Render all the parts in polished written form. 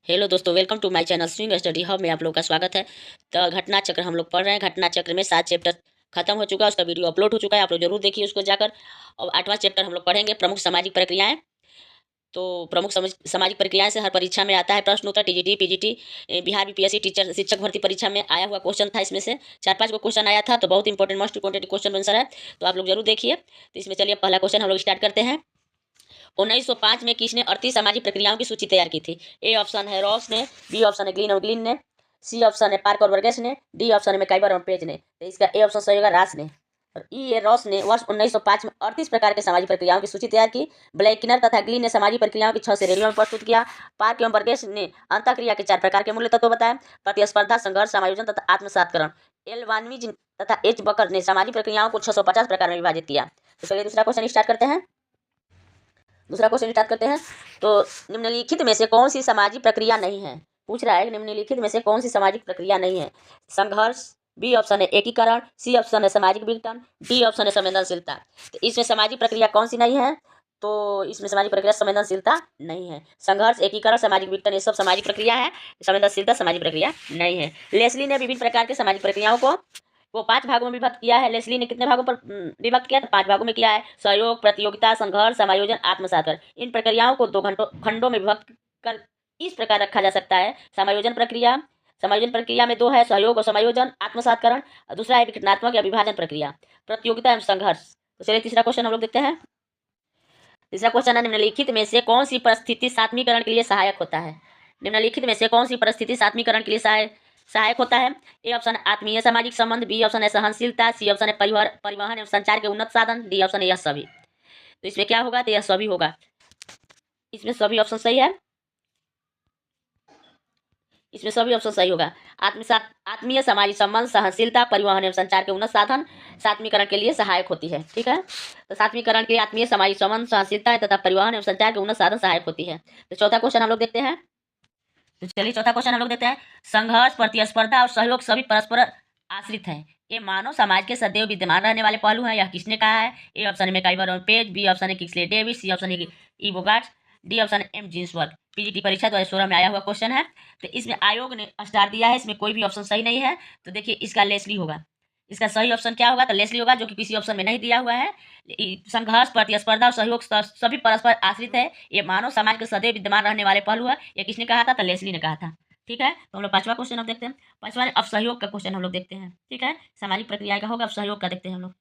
Hello दोस्तों, welcome to my channel swing study hub में आप लोग का स्वागत है। तो घटना चक्र हम लोग पढ़ रहे हैं। घटना चक्र में 7 चैप्टर खत्म हो चुका है, उसका वीडियो अपलोड हो चुका है, आप लोग जरूर देखिए उसको जाकर। और 8वां चैप्टर हम लोग पढ़ेंगे, प्रमुख सामाजिक प्रक्रियाएं। तो प्रमुख सामाजिक प्रक्रियाएं से हर परीक्षा में आता है प्रश्न उत्तर, TGT PGT, Bihar BPSC teacher शिक्षक भर्ती परीक्षा में आया हुआ क्वेश्चन था। इसमें से 4-5 को क्वेश्चन आया था, तो बहुत important most important question answer है, तो आप लोग जरूर देखिए। तो इसमें चलिए पहला क्वेश्चन हम लोग स्टार्ट करते हैं। 1905 में किसने 38 सामाजिक प्रक्रियाओं की सूची तैयार की थी? ए ऑप्शन है रॉस ने, बी ऑप्शन है ग्लीन और ग्लीन ने, सी ऑप्शन है पार्क और वर्गेस ने, डी ऑप्शन है मैकाइबर और पेज ने। तो इसका ए ऑप्शन सही होगा, रास ने। और ई ए रॉस ने वर्ष 1905 में 38 प्रकार के सामाजिक प्रक्रियाओं की सूची तैयार की। ब्लैकिनर तथा ग्लीन ने सामाजिक प्रक्रियाओं की 6 श्रेणियों में प्रस्तुत किया। पार्क एवं वर्गेस ने अंतःक्रिया के 4 प्रकार के मूल्य तत्व बताए: प्रतिस्पर्धा, संघर्ष, समायोजन तथा आत्मसातकरण। एल वानवीज तथा एच बकर ने सामाजिक प्रक्रियाओं को 650 प्रकार में विभाजित किया। तो चलिए दूसरा क्वेश्चन स्टार्ट करते हैं। तो निम्नलिखित में से कौन सी सामाजिक प्रक्रिया नहीं है? पूछ रहा है निम्नलिखित में से कौन सी सामाजिक प्रक्रिया नहीं है? संघर्ष, बी ऑप्शन है एकीकरण, सी ऑप्शन है सामाजिक विघटन, डी ऑप्शन है संवेदनशीलता। तो इसमें सामाजिक प्रक्रिया कौन सी नहीं है? तो इसमें सामाजिक प्रक्रिया संवेदनशीलता नहीं है। संघर्ष, एकीकरण, सामाजिक विघटन ये सब सामाजिक प्रक्रिया है, संवेदनशीलता सामाजिक प्रक्रिया नहीं है। लेस्ली ने विभिन्न प्रकार के सामाजिक प्रक्रियाओं को 5 भागों में विभक्त किया है। लेस्ली ने कितने भागों पर विभक्त किया? तो 5 भागों में किया है: सहयोग, प्रतियोगिता, संघर्ष, समायोजन, आत्मसात। इन प्रक्रियाओं को 2 खंडों में विभक्त कर इस प्रकार रखा जा सकता है: समायोजन प्रक्रिया में 2 है: सहयोग और समायोजन, आत्मसातकरण। दूसरा है विघटनात्मक या विभाजन प्रक्रिया, प्रतियोगिता एवं संघर्ष। तो चलिए तीसरा क्वेश्चन हम लोग देखते हैं। तीसरा क्वेश्चन है, निम्नलिखित में से कौन सी परिस्थिति सात्मीकरण के लिए सहायक होता है? निम्नलिखित में से कौन सी परिस्थिति सात्मीकरण के लिए सहायक होता है? ए ऑप्शन है आत्मीय सामाजिक संबंध, बी ऑप्शन है सहनशीलता, सी ऑप्शन है परिवहन एवं संचार के उन्नत साधन, डी ऑप्शन है यह सभी। तो इसमें क्या होगा? तो यह सभी होगा। इसमें सभी ऑप्शन सही है, इसमें सभी ऑप्शन सही होगा। आत्मीय सामाजिक संबंध, सहनशीलता, परिवहन एवं संचार के उन्नत साधन सात्मीकरण के लिए सहायक होती है। ठीक है, तो सात्मीकरण के लिए आत्मीय सामाजिक संबंध, सहनशीलता तथा परिवहन एवं संचार के उन्नत साधन सहायक होती है। तो चौथा क्वेश्चन हम लोग देखते हैं। तो चलिए चौथा क्वेश्चन हम लोग देखते हैं। संघर्ष, प्रतिस्पर्धा और सहयोग सभी परस्पर आश्रित हैं, ये मानव समाज के सदैव विद्यमान रहने वाले पहलू हैं। यह किसने कहा है? ए ऑप्शन है मैकाइवर और पेज, बी ऑप्शन है किक्सले डेविस, सी ऑप्शन है इवोगार्ड, डी ऑप्शन है एम जिन्सबर्ग। पीजीटी परीक्षा 2016 में आया हुआ क्वेश्चन है। तो इसमें आयोग ने स्टार दिया है, इसमें कोई भी ऑप्शन सही नहीं है। तो देखिए इसका लेस्ली होगा। इसका सही ऑप्शन क्या होगा? तो लेस्ली होगा, जो कि किसी ऑप्शन में नहीं दिया हुआ है। संघर्ष, प्रतिस्पर्धा और सहयोग सभी परस्पर आश्रित है, ये मानव समाज के सदैव विद्यमान रहने वाले पहलू है। ये किसने कहा था? तो लेस्ली ने कहा था। ठीक है, तो हम लोग 5वां क्वेश्चन अब देखते हैं। 5वां अब सहयोग का क्वेश्चन हम लोग देखते हैं। ठीक है, सामाजिक प्रक्रिया का होगा, अब सहयोग का देखते हैं हम लोग।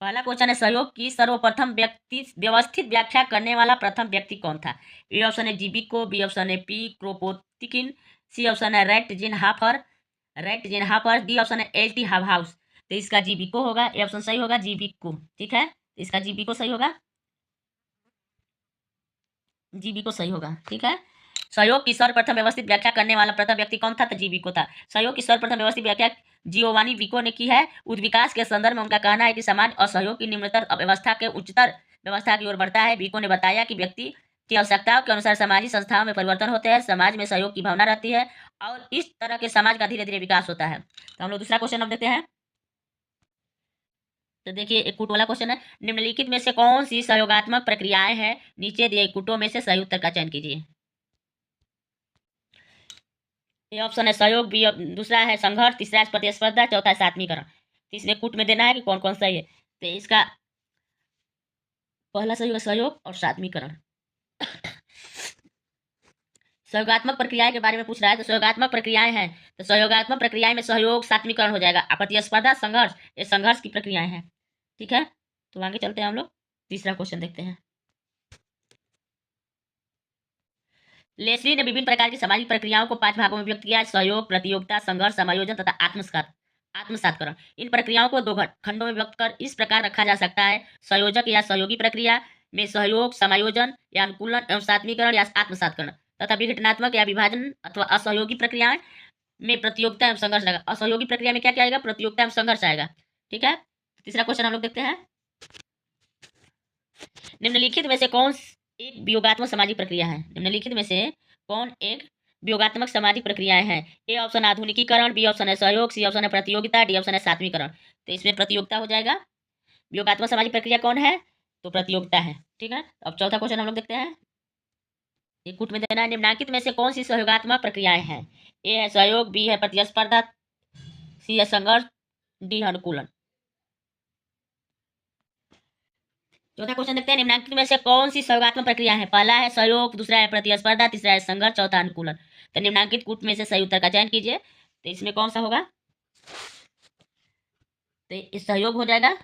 पहला क्वेश्चन है, सहयोग की सर्वप्रथम व्यवस्थित व्याख्या करने वाला प्रथम व्यक्ति कौन था? ए ऑप्शन है जीबिको, बी ऑप्शन है पी क्रोपोतिकिन, सी ऑप्शन है रेट जिन हाफर, डी ऑप्शन है एच डी हाउस। तो इसका जीबिको होगा, ए ऑप्शन सही होगा, जीबिको। ठीक है, इसका जीबिको सही होगा, जीबिको सही होगा। ठीक है, सहयोग की सर्वप्रथम व्यवस्थित व्याख्या करने वाला प्रथम व्यक्ति कौन था? तो जीबिको था। सहयोग की सर्वप्रथम व्यवस्थित व्याख्या जियोवानी विको ने की है। विकास के संदर्भ में उनका कहना है कि समाज असहयोग की निम्नतर व्यवस्था के उच्चतर व्यवस्था की ओर बढ़ता है। विको ने बताया कि व्यक्ति की आवश्यकताओं के अनुसार सामाजिक संस्थाओं में परिवर्तन होते हैं, समाज में सहयोग की भावना रहती है और इस तरह के समाज का धीरे धीरे विकास होता है। तो हम लोग दूसरा क्वेश्चन अब देखते हैं। तो देखिए एक कूट वाला क्वेश्चन है, निम्नलिखित में से कौन सी सहयोगात्मक प्रक्रियाएं हैं? नीचे दिए कूटों में से सही उत्तर का चयन कीजिए। ये ऑप्शन है सहयोग, बी दूसरा है संघर्ष, तीसरा है प्रतिस्पर्धा, चौथा है सात्मीकरण। तो इसमें कूट में देना है कि कौन कौन सही है। तो इसका पहला सही होगा सहयोग और सात्मीकरण। सहयोगात्मक प्रक्रियाएं के बारे में पूछ रहा है, तो सहयोगात्मक प्रक्रियाएं हैं, तो सहयोगात्मक प्रक्रियाएं में सहयोग सात्मीकरण हो जाएगा। प्रतिस्पर्धा, संघर्ष, ये संघर्ष की प्रक्रियाएं हैं। ठीक है, तो आगे चलते हैं हम लोग, तीसरा क्वेश्चन देखते हैं। लेस्ली ने विभिन्न प्रकार की सामाजिक प्रक्रियाओं को 5 भागों में व्यक्त किया: सहयोग, प्रतियोगिता, संघर्ष, समायोजन तथा आत्मसातकरण। इन प्रक्रियाओं को 2 खंडों में व्यक्त कर इस प्रकार रखा जा सकता है: संयोजक या सहयोगी प्रक्रिया में सहयोग, समायोजन या अनुकूलन एवं सात्मीकरण या आत्मसातकरण, तथा विघटनात्मक या विभाजन अथवा असहयोगी प्रक्रियाएं में प्रतियोगिता एवं संघर्ष आएगा। असहयोगी प्रक्रिया में क्या क्या आएगा? प्रतियोगिता एवं संघर्ष आएगा। ठीक है, तीसरा क्वेश्चन हम लोग देखते हैं। निम्नलिखित में से कौन एक वियोगात्मक सामाजिक प्रक्रिया है? निम्नलिखित में से कौन एक वियोगात्मक सामाजिक प्रक्रियाएं हैं? ए ऑप्शन आधुनिकीकरण, बी ऑप्शन है सहयोग, सी ऑप्शन है प्रतियोगिता, डी ऑप्शन है सात्वीकरण। तो इसमें प्रतियोगिता हो जाएगा। वियोगात्मक सामाजिक प्रक्रिया कौन है? तो प्रतियोगिता है। ठीक है, अब चौथा क्वेश्चन हम लोग देखते हैं। एक कूट में देना है, निम्नलिखित में से कौन सी सहयोगात्मक प्रक्रियाएं हैं? ए है सहयोग, बी है प्रतिस्पर्धा, सी है संघर्ष, डी है अनुकूलन। चौथा क्वेश्चन देखते हैं, निम्नलिखित में से कौन सी सहयोगात्मक प्रक्रिया है? पहला है सहयोग, दूसरा है प्रतिस्पर्धा, तीसरा है संघर्ष, चौथा अनुकूलन। तो निम्नलिखित कूट में से सही उत्तर का चयन कीजिए। तो इसमें कौन सा होगा? तो इस सहयोग हो जाएगा,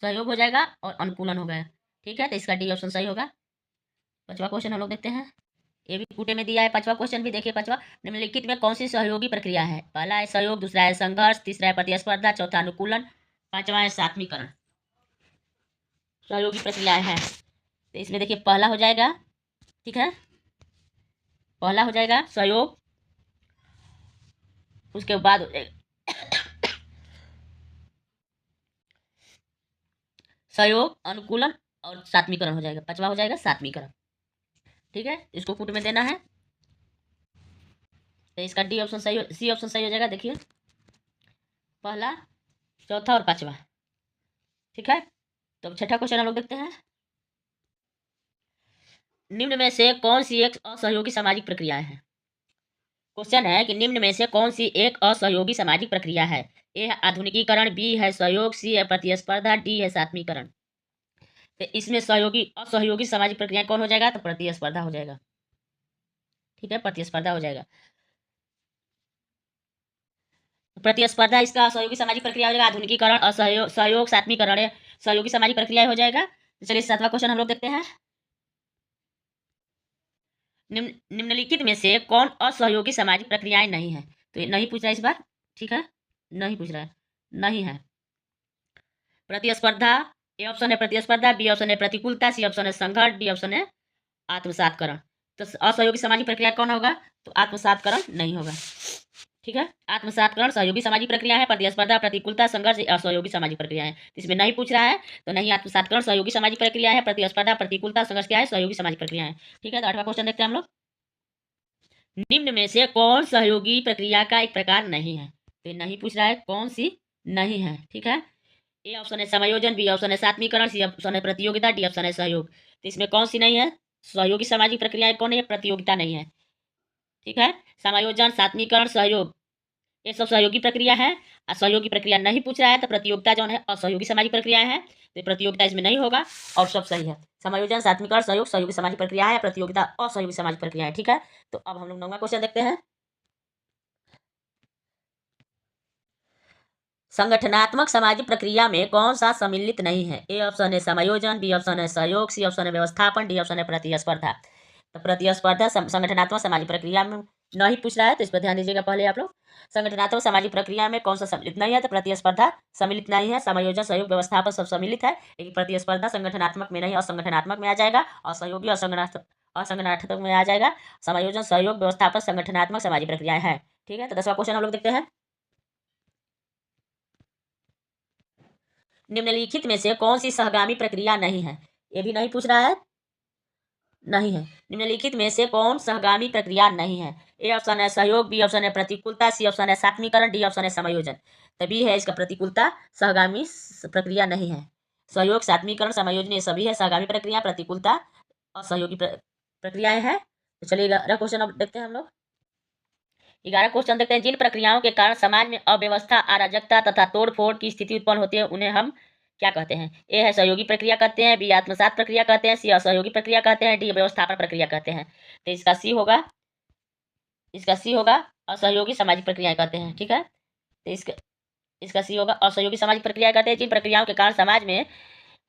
सहयोग हो जाएगा और अनुकूलन हो गया। ठीक है, तो इसका डी ऑप्शन सही होगा। पांचवा क्वेश्चन हम लोग देखते हैं, ये भी कूटे में दिया है। पांचवा क्वेश्चन भी देखिए, पांचवा, निम्नलिखित में कौन सी सहयोगी प्रक्रिया है? पहला है सहयोग, दूसरा है संघर्ष, तीसरा है प्रतिस्पर्धा, चौथा अनुकूलन, पांचवा है सात्मीकरण। सहयोगी प्रक्रियाएं हैं, तो इसमें देखिए पहला हो जाएगा, ठीक है, पहला हो जाएगा सहयोग, उसके बाद हो जाएगा सहयोग, अनुकूलन और सात्मीकरण हो जाएगा। पांचवा हो जाएगा सात्मीकरण। ठीक है, इसको कूट में देना है, तो इसका डी ऑप्शन सही, सी ऑप्शन सही हो जाएगा। देखिए पहला, चौथा और पांचवा। ठीक है, तो छठा क्वेश्चन हम लोग देखते हैं, निम्न में से कौन सी एक असहयोगी सामाजिक प्रक्रिया है? क्वेश्चन है कि निम्न में से कौन सी एक असहयोगी सामाजिक प्रक्रिया है? ए है आधुनिकीकरण, बी है सहयोग, सी है प्रतिस्पर्धा, डी है सात्मीकरण। तो इसमें सहयोगी असहयोगी सामाजिक प्रक्रिया कौन हो जाएगा? तो प्रतिस्पर्धा हो जाएगा। ठीक है, प्रतिस्पर्धा हो जाएगा। प्रतिस्पर्धा इसका असहयोगी सामाजिक प्रक्रिया हो जाएगा, आधुनिकीकरण असहयोग, सहयोग सात्मीकरण है सहयोगी सामाजिक प्रक्रिया हो जाएगा। तो चलिए सातवां क्वेश्चन हम लोग देखते हैं, निम्नलिखित में से कौन असहयोगी सामाजिक प्रक्रियाएं नहीं है? तो ये नहीं पूछ रहा है इस बार। ठीक है, नहीं पूछ रहा है, नहीं है। प्रतिस्पर्धा, ए ऑप्शन है प्रतिस्पर्धा, बी ऑप्शन है प्रतिकूलता, सी ऑप्शन है संघर्ष, डी ऑप्शन है आत्मसातकरण। तो असहयोगी सामाजिक प्रक्रिया कौन होगा? तो आत्मसातकरण नहीं होगा। ठीक है, आत्मसातकरण सहयोगी सामाजिक प्रक्रिया है, प्रतिस्पर्धा प्रतिकूलता संघर्ष असहयोगी सामाजिक प्रक्रिया है। इसमें नहीं पूछ रहा है, तो नहीं आत्मसातकरण सहयोगी सामाजिक प्रक्रिया है, प्रतिस्पर्धा प्रतिकूलता संघर्ष क्या है? सहयोगी सामाजिक प्रक्रिया है। ठीक है, तो आठवां क्वेश्चन देखते हैं हम लोग, निम्न में से कौन सहयोगी प्रक्रिया का एक प्रकार नहीं है? तो नहीं पूछ रहा है कौन सी नहीं है। ठीक है, ए ऑप्शन है समायोजन, बी ऑप्शन है सात्मीकरण, सी ऑप्शन है प्रतियोगिता, डी ऑप्शन है सहयोग। तो इसमें कौन सी नहीं है? सहयोगी सामाजिक प्रक्रिया कौन है? प्रतियोगिता नहीं है। ठीक है, समायोजन, सात्मीकरण, सहयोग, ये सब सहयोगी प्रक्रिया है। और सहयोगी प्रक्रिया नहीं पूछ रहा है, तो प्रतियोगिता जो है असहयोगी सामाजिक प्रक्रिया है, तो प्रतियोगिता इसमें नहीं होगा और सब सही है। समायोजन, सात्मीकरण, सहयोग सहयोगी सामाजिक प्रक्रिया है, प्रतियोगिता असहयोगी सामाजिक प्रक्रिया है। ठीक है, तो अब हम लोग 9वां क्वेश्चन देखते हैं, संगठनात्मक सामाजिक प्रक्रिया में कौन सा सम्मिलित नहीं है? ए ऑप्शन है समायोजन, बी ऑप्शन है सहयोग, सी ऑप्शन है व्यवस्थापन, डी ऑप्शन है प्रतिस्पर्धा। तो प्रतिस्पर्धा संगठनात्मक सामाजिक प्रक्रिया में नहीं पूछ रहा है, तो इस पर ध्यान दीजिएगा पहले आप लोग। संगठनात्मक सामाजिक प्रक्रिया में कौन सा सम्मिलित नहीं है? तो प्रतिस्पर्धा सम्मिलित नहीं है, समायोजन सहयोग व्यवस्थापन सब सम्मिलित है, लेकिन प्रतिस्पर्धा संगठनात्मक में नहीं, असंगठनात्मक में आ जाएगा, और सहयोगी असंगठनात्मक में आ जाएगा। समायोजन सहयोग व्यवस्थापन संगठनात्मक सामाजिक प्रक्रिया है। ठीक है, तो 10वां क्वेश्चन हम लोग देखते हैं, निम्नलिखित में से कौन सी सहगामी प्रक्रिया नहीं है? ये भी नहीं पूछ रहा है, नहीं है। निम्नलिखित में से कौन सहगामी प्रक्रिया नहीं है? ए ऑप्शन है सहयोग, बी ऑप्शन है प्रतिकूलता, सी ऑप्शन है सात्मीकरण, डी ऑप्शन है समायोजन। तो बी है इसका प्रतिकूलता, सहगामी प्रक्रिया नहीं है। सहयोग, सात्मीकरण, समायोजन ये सभी है सहगामी प्रक्रिया, प्रतिकूलता और सहयोगी प्रक्रियाएं हैं। तो चलिए 11 क्वेश्चन अब देखते हैं हम लोग। 11 क्वेश्चन देखते हैं, जिन प्रक्रियाओं के कारण समाज में अव्यवस्था, अराजकता तथा तोड़फोड़ की स्थिति उत्पन्न होती है उन्हें हम क्या कहते हैं? ए है सहयोगी प्रक्रिया कहते हैं, बी आत्मसात प्रक्रिया कहते हैं, सी असहयोगी प्रक्रिया कहते हैं, डी व्यवस्थापन प्रक्रिया कहते हैं। तो इसका सी होगा, इसका सी होगा असहयोगी सामाजिक प्रक्रियाएं कहते हैं। ठीक है, तो इसका इसका सी होगा असहयोगी सामाजिक प्रक्रिया कहते हैं, जिन प्रक्रियाओं के कारण समाज में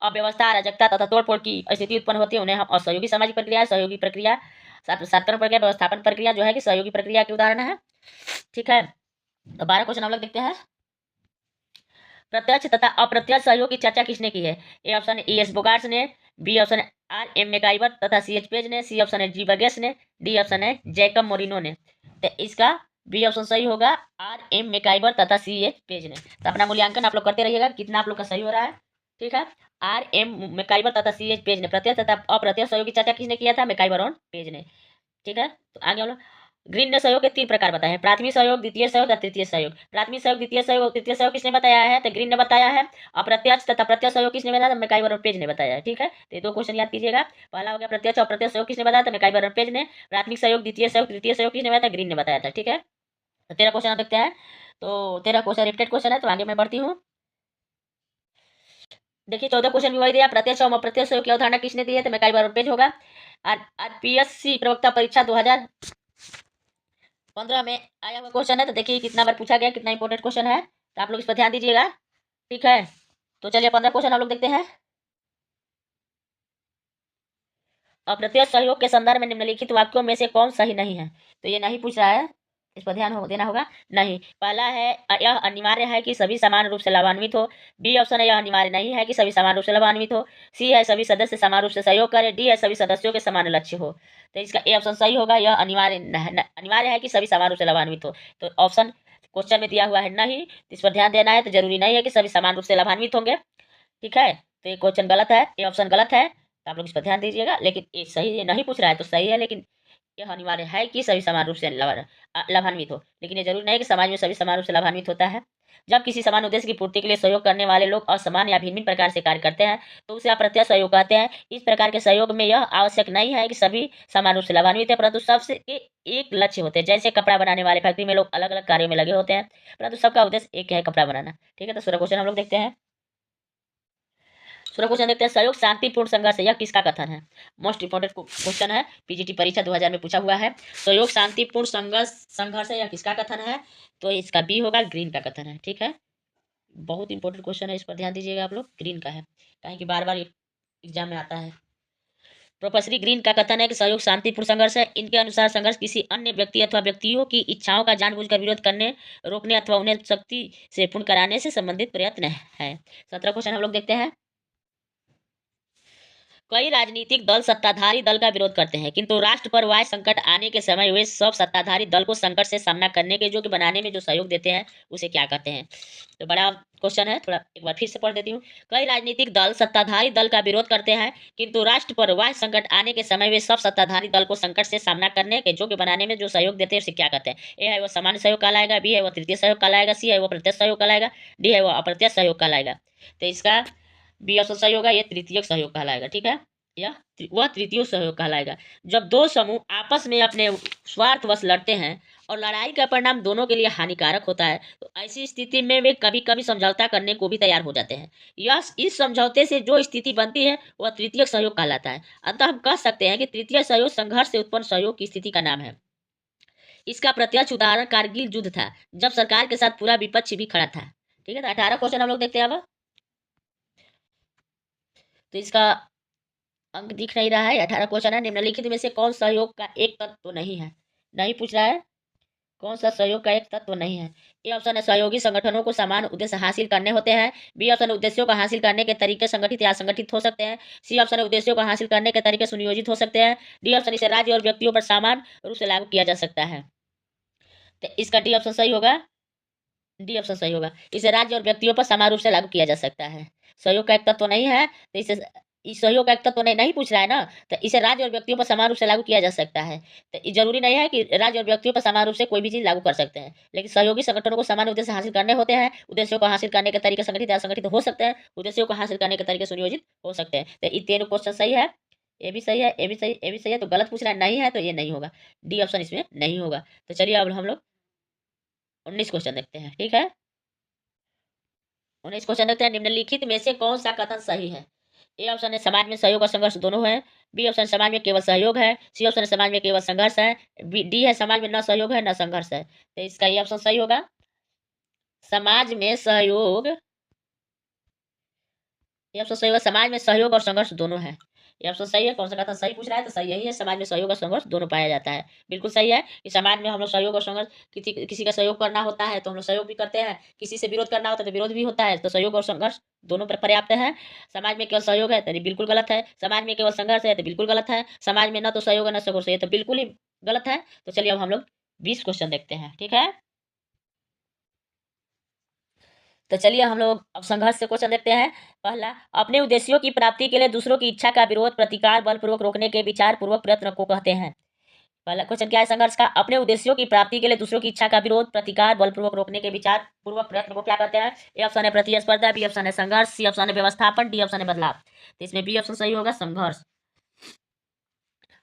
अव्यवस्था, अराजकता तथा तोड़फोड़ की स्थिति उत्पन्न होती है उन्हें हम असहयोगी सामाजिक प्रक्रिया, सहयोगी प्रक्रिया, सात्करण प्रक्रिया, व्यवस्थापन प्रक्रिया जो है कि सहयोगी प्रक्रिया के उदाहरण है। ठीक है, तो 12 क्वेश्चन हम लोग देखते हैं, प्रत्यक्ष तथा अप्रत्यक्ष सहयोग की चर्चा किसने की है? ए ऑप्शन है E.S. बोगार्ट्स ने, बी ऑप्शन है R.M. मैकाइवर तथा C.H. पेज ने, सी ऑप्शन है G. बर्गेस ने, डी ऑप्शन है जैकब मोरिनो ने। तो इसका बी ऑप्शन सही होगा, R.M. मैकाइवर तथा C.H. पेज ने। तो अपना मूल्यांकन आप लोग करते रहिएगा कितना आप लोग का सही हो रहा है। ठीक है, R.M. मैकाइवर तथा C.H. पेज ने। प्रत्यक्ष तथा अप्रत्यक्ष सहयोग की चर्चा किसने किया था? मैकाइवर और पेज ने। ठीक है, तो आगे हम लोग ग्रीन ने सहयोग के 3 प्रकार बताए हैं, प्राथमिक सहयोग, द्वितीय सहयोग और तृतीय सहयोग। प्राथमिक सहयोग, द्वितीय सहयोग और तृतीय सहयोग किसने बताया है? तो ग्रीन ने बताया है। अप्रत्यक्ष तथा प्रत्यक्ष सहयोग किसने बताया? तो मैकाइवर और पेज ने बताया है। ठीक है, तो ये 2 क्वेश्चन याद कीजिएगा। पहला हो गया प्रत्यक्ष और अप्रत्यक्ष सहयोग किसने बताया? तो मैकाइवर और पेज ने। प्राथमिक सहयोग, द्वितीय सहयोग, तृतीय सहयोग किसने बताया? ग्रीन ने बताया था। ठीक है, तो 13 क्वेश्चन देखते हैं। तो 13 क्वेश्चन रिपीटेड क्वेश्चन है, तो आगे मैं बढ़ती हूँ। देखिए 14 क्वेश्चन भी वही दिया, प्रत्यक्ष और अप्रत्यक्ष सहयोग की अवधारणा किसने दी है? तो मैकाइवर और पेज होगा। आरपीएससी प्रवक्ता परीक्षा 2015 में आया हुआ क्वेश्चन है। तो देखिए कितना बार पूछा गया, कितना इंपॉर्टेंट क्वेश्चन है, तो आप लोग इस पर ध्यान दीजिएगा। ठीक है, तो चलिए 15 क्वेश्चन हम लोग देखते हैं। अप्रत्यक्ष सहयोग के संदर्भ में निम्नलिखित वाक्यों में से कौन सही नहीं है? तो ये नहीं पूछ रहा है, इस पर ध्यान देना होगा। नहीं, पहला है यह अनिवार्य है कि सभी समान रूप से लाभान्वित हो। बी ऑप्शन है यह अनिवार्य नहीं है कि सभी समान रूप से लाभान्वित हो। सी है सभी सदस्य समान रूप से सहयोग करें। डी है सभी सदस्यों के समान लक्ष्य हो। तो इसका ए ऑप्शन सही होगा, यह अनिवार्य है कि सभी समान रूप से लाभान्वित हो। तो ऑप्शन क्वेश्चन में दिया हुआ है नहीं, इस पर ध्यान देना है। तो जरूरी नहीं है कि सभी समान रूप से लाभान्वित होंगे। ठीक है, तो ये क्वेश्चन गलत है, ये ऑप्शन गलत है, तो आप लोग इस पर ध्यान दीजिएगा। लेकिन ये सही, ये नहीं पूछ रहा है तो सही है, लेकिन यह अनिवार्य है कि सभी समान रूप से लाभान्वित हो। लेकिन ये जरूरी नहीं है कि समाज में सभी समान रूप से लाभान्वित होता है। जब किसी समान उद्देश्य की पूर्ति के लिए सहयोग करने वाले लोग असमान या भिन्न प्रकार से कार्य करते हैं तो उसे अप्रत्यक्ष सहयोग कहते हैं। इस प्रकार के सहयोग में यह आवश्यक नहीं है कि सभी समान रूप से लाभान्वित है, परंतु सबसे एक लक्ष्य होते हैं। जैसे कपड़ा बनाने वाले फैक्ट्री में लोग अलग अलग कार्यों में लगे होते हैं, परंतु सबका उद्देश्य एक है, कपड़ा बनाना। ठीक है, तो 16 क्वेश्चन हम लोग देखते हैं। 16 क्वेश्चन देखते हैं। सहयोग शांतिपूर्ण संघर्ष है, यह किसका कथन है? मोस्ट इंपोर्टेंट क्वेश्चन है, पीजीटी परीक्षा 2000 में पूछा हुआ है। सहयोग शांतिपूर्ण संघर्ष है, यह किसका कथन है? तो इसका बी होगा, ग्रीन का कथन है। ठीक है, बहुत इंपॉर्टेंट क्वेश्चन है, इस पर ध्यान दीजिएगा आप लोग। ग्रीन का है, कहीं कि बार बार एग्जाम में आता है। प्रोफेसर ग्रीन का कथन है कि सहयोग शांतिपूर्ण संघर्ष है। इनके अनुसार संघर्ष किसी अन्य व्यक्ति अथवा व्यक्तियों की इच्छाओं का जानबूझकर विरोध करने, रोकने अथवा उन्हें शक्ति से पूर्ण कराने से संबंधित प्रयत्न है। 17 क्वेश्चन हम लोग देखते हैं। कई राजनीतिक दल सत्ताधारी दल का विरोध करते हैं, किंतु राष्ट्र पर वाय संकट आने के समय वे सब सत्ताधारी दल को संकट से सामना करने के योग्य बनाने में जो सहयोग देते हैं उसे क्या कहते हैं? तो बड़ा क्वेश्चन है, थोड़ा एक बार फिर से पढ़ देती हूँ। कई राजनीतिक दल सत्ताधारी दल का विरोध करते हैं, किंतु राष्ट्र पर वाय संकट आने के समय वे सब सत्ताधारी दल को संकट से सामना करने के योग्य बनाने में जो सहयोग देते हैं उसे क्या कहते हैं? ए है वो सामान्य सहयोग कहलाएगा, बी है वो तृतीय सहयोग कहलाएगा, सी है वो प्रत्यक्ष सहयोग कहलाएगा, डी है वो अप्रत्यक्ष सहयोग कहलाएगा। तो इसका बी ऑप्शन सही होगा, ये तृतीय सहयोग कहलाएगा। ठीक है, या वह तृतीय सहयोग कहलाएगा। जब दो समूह आपस में अपने स्वार्थवश लड़ते हैं और लड़ाई का परिणाम दोनों के लिए हानिकारक होता है तो ऐसी स्थिति में वे कभी कभी समझौता करने को भी तैयार हो जाते हैं। यह इस समझौते से जो स्थिति बनती है वह तृतीय सहयोग कहलाता है। अतः हम कह सकते हैं कि तृतीय सहयोग संघर्ष से उत्पन्न सहयोग की स्थिति का नाम है। इसका प्रत्यक्ष उदाहरण कारगिल युद्ध था, जब सरकार के साथ पूरा विपक्ष भी खड़ा था। ठीक है, तो 18 क्वेश्चन हम लोग देखते हैं अब। तो इसका अंक दिख नहीं रहा है, 18 क्वेश्चन है। निम्नलिखित में से कौन सहयोग का एक तत्व तो नहीं है? नहीं पूछ रहा है, कौन सा सहयोग का एक तत्व नहीं है? ए ऑप्शन है सहयोगी संगठनों को समान उद्देश्य हासिल करने होते हैं। बी ऑप्शन है उद्देश्यों को हासिल करने के तरीके संगठित या असंगठित हो सकते हैं। सी ऑप्शन है उद्देश्यों को हासिल करने के तरीके सुनियोजित हो सकते हैं। डी ऑप्शन इसे राज्य और व्यक्तियों पर समान रूप से लागू किया जा सकता है। तो इसका डी ऑप्शन सही होगा, डी ऑप्शन सही होगा, इसे राज्य और व्यक्तियों पर समान रूप से लागू किया जा सकता है। सहयोग का एक तत्व नहीं है, तो इसे इस सहयोग का एक तत्व नहीं पूछ रहा है ना, तो इसे राज्य और व्यक्तियों पर समान रूप से लागू किया जा सकता है। तो ये जरूरी नहीं है कि राज्य और व्यक्तियों पर समान रूप से कोई भी चीज लागू कर सकते हैं, लेकिन सहयोगी संगठनों को समान उद्देश्य हासिल करने होते हैं। उद्देश्यों को हासिल करने के तरीके संगठित या असंगठित हो सकते हैं, उद्देश्यों को हासिल करने के तरीके सुनियोजित हो सकते हैं। तो ये तीनों क्वेश्चन सही है, ए भी सही है, ए भी सही, ए भी सही है। तो गलत पूछ रहा है, नहीं है, तो ये नहीं होगा, डी ऑप्शन इसमें नहीं होगा। तो चलिए अब हम लोग 19 क्वेश्चन देखते हैं। ठीक है, 19 क्वेश्चन देखते हैं। निम्नलिखित में से कौन सा कथन सही है? ए ऑप्शन है समाज में सहयोग और संघर्ष दोनों है। बी ऑप्शन समाज में केवल सहयोग है। सी ऑप्शन है समाज में केवल संघर्ष है। डी है समाज में न सहयोग है न संघर्ष है। तो इसका ये ऑप्शन सही होगा, समाज में सहयोग, ये ऑप्शन सही होगा, समाज में सहयोग और संघर्ष दोनों है। ये ऑप्शन सही है। कौन सा कथन सही पूछ रहा है? तो सही यही है, समाज में सहयोग और संघर्ष दोनों पाया जाता है। बिल्कुल सही है कि समाज में हम लोग सहयोग और संघर्ष, किसी किसी का सहयोग करना होता है तो हम लोग सहयोग भी करते हैं, किसी से विरोध करना होता है तो विरोध भी होता है। तो सहयोग और संघर्ष दोनों पर पर्याप्त है। समाज में केवल सहयोग है तो ये बिल्कुल गलत है, समाज में केवल संघर्ष है तो बिल्कुल गलत है, समाज में न तो सहयोग है न संघर्ष है तो बिल्कुल ही गलत है। तो चलिए अब हम लोग 20 क्वेश्चन देखते हैं। ठीक है, तो चलिए हम लोग अब संघर्ष से क्वेश्चन देखते हैं। पहला, अपने उद्देश्यों की प्राप्ति के लिए दूसरों की इच्छा का विरोध, प्रतिकार, बलपूर्वक रोकने के विचार पूर्वक प्रयत्न को कहते हैं। पहला क्वेश्चन क्या है संघर्ष का? अपने उद्देश्यों की प्राप्ति के लिए दूसरों की इच्छा का विरोध प्रतिकार बलपूर्वक रोकने के विचार पूर्वक प्रयत्न को क्या कहते हैं? ए ऑप्शन है प्रतिस्पर्धा, बी ऑप्शन है संघर्ष, सी ऑप्शन है व्यवस्थापन, डी ऑप्शन है बदलाव। तो इसमें बी ऑप्शन सही होगा, संघर्ष।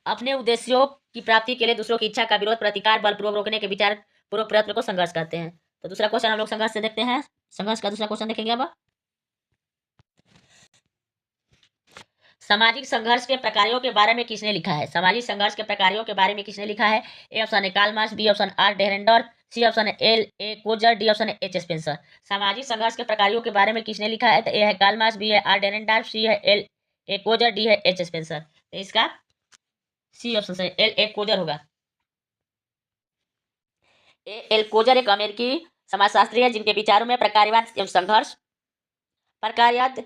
अपने उद्देश्यों की प्राप्ति के लिए दूसरों की इच्छा का विरोध प्रतिकार बलपूर्वक रोकने के विचार पूर्वक प्रयत्न को संघर्ष कहते हैं। तो दूसरा क्वेश्चन हम लोग संघर्ष से देखते हैं। संघर्ष का दूसरा क्वेश्चन देखेंगे अब। सामाजिक संघर्ष के प्रकारों के बारे में किसने लिखा है? सामाजिक संघर्ष के प्रकारों के बारे में किसने लिखा है? ए ऑप्शन है Karl Marx, B option R Dahrendorf, C option है L A Coser, D option है एच स्पेंसर। सामाजिक संघर्ष के प्रकारों के बारे में किसने लिखा है? तो ए है कार्ल मार्क्स, बी है आर डेरेंडॉर्फ, सी है एल ए कोजर, डी है एच स्पेंसर। तो इसका सी ऑप्शन से एल ए कोजर होगा। ए एल कोजर एक अमेरिकी समाजशास्त्री है जिनके विचारों में प्रकार्यवाद एवं संघर्ष प्रकार्यवाद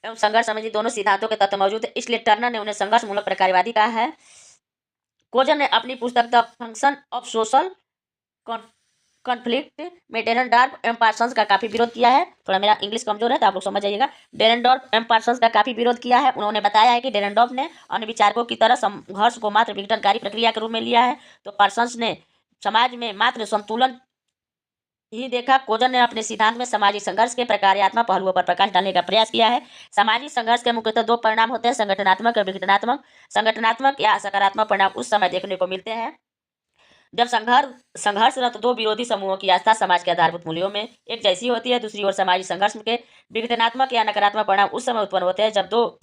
एवं संघर्ष संबंधी दोनों सिद्धांतों के तत्व मौजूद है, इसलिए टर्नर ने उन्हें संघर्ष मूलक प्रकार्यवादी कहा है। कोजर ने अपनी पुस्तक the function of social conflict में डेरेनडॉर्फ एवं पार्सन्स का काफी विरोध किया है। थोड़ा मेरा इंग्लिश कमजोर है तो आप लोग समझ जाइएगा। डेरेनडॉर्फ एवं पार्सन्स का काफी विरोध किया है। उन्होंने बताया है कि डेरेनडॉर्फ ने अन्य विचारकों की तरह संघर्ष को मात्र विघटनकारी प्रक्रिया के रूप में लिया है, तो पार्सन्स ने समाज में मात्र संतुलन ही देखा। कोजर ने अपने सिद्धांत में सामाजिक संघर्ष के प्रकार्यात्मक पहलुओं पर प्रकाश डालने का प्रयास किया है। सामाजिक संघर्ष के मुख्यतः दो परिणाम होते हैं, संगठनात्मक और विघटनात्मक। संगठनात्मक या सकारात्मक परिणाम उस समय देखने को मिलते हैं जब संघर्षरत दो विरोधी समूहों की आस्था समाज के आधारभूत मूल्यों में एक जैसी होती है। दूसरी ओर सामाजिक संघर्ष के विघटनात्मक या नकारात्मक परिणाम उस समय उत्पन्न होते हैं जब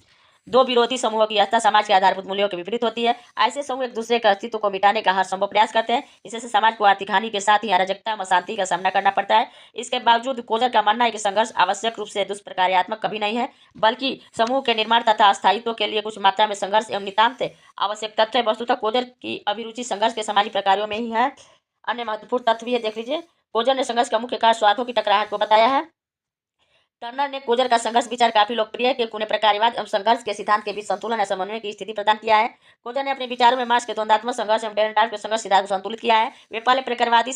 दो विरोधी समूहों की आस्था समाज के आधारभूत मूल्यों के विपरीत होती है। ऐसे समूह एक दूसरे के अस्तित्व को मिटाने का हर संभव प्रयास करते हैं। इससे समाज को आर्थिक हानि के साथ ही अराजकता अशांति का सामना करना पड़ता है। इसके बावजूद कोजर का मानना है कि संघर्ष आवश्यक रूप से दुष्प्रकार्यात्मक कभी नहीं है, बल्कि समूह के निर्माण तथा स्थायित्व के लिए कुछ मात्रा में संघर्ष एवं नितांत आवश्यक तथ्य है। वस्तुतः कोजर की अभिरुचि संघर्ष के सामाजिक प्रकारों में ही है। अन्य महत्वपूर्ण तथ्य भी है, देख लीजिए। कोजर ने संघर्ष का मुख्य कारण स्वार्थों की टकराहट को बताया है। टर्नर ने कोजर का संघर्ष विचार काफी लोकप्रिय है क्योंकि उन्हें प्रकार्यवाद एवं संघर्ष के सिद्धांत के बीच संतुलन या समन्वय की स्थिति प्रदान किया है। कोजर ने अपने विचारों में मार्क्स के द्वंद्वात्मक संघर्ष एवं डेरेनडॉर्फ के संघर्ष सिद्धांत को संतुलित किया है। वे पहले प्रकार्यवादी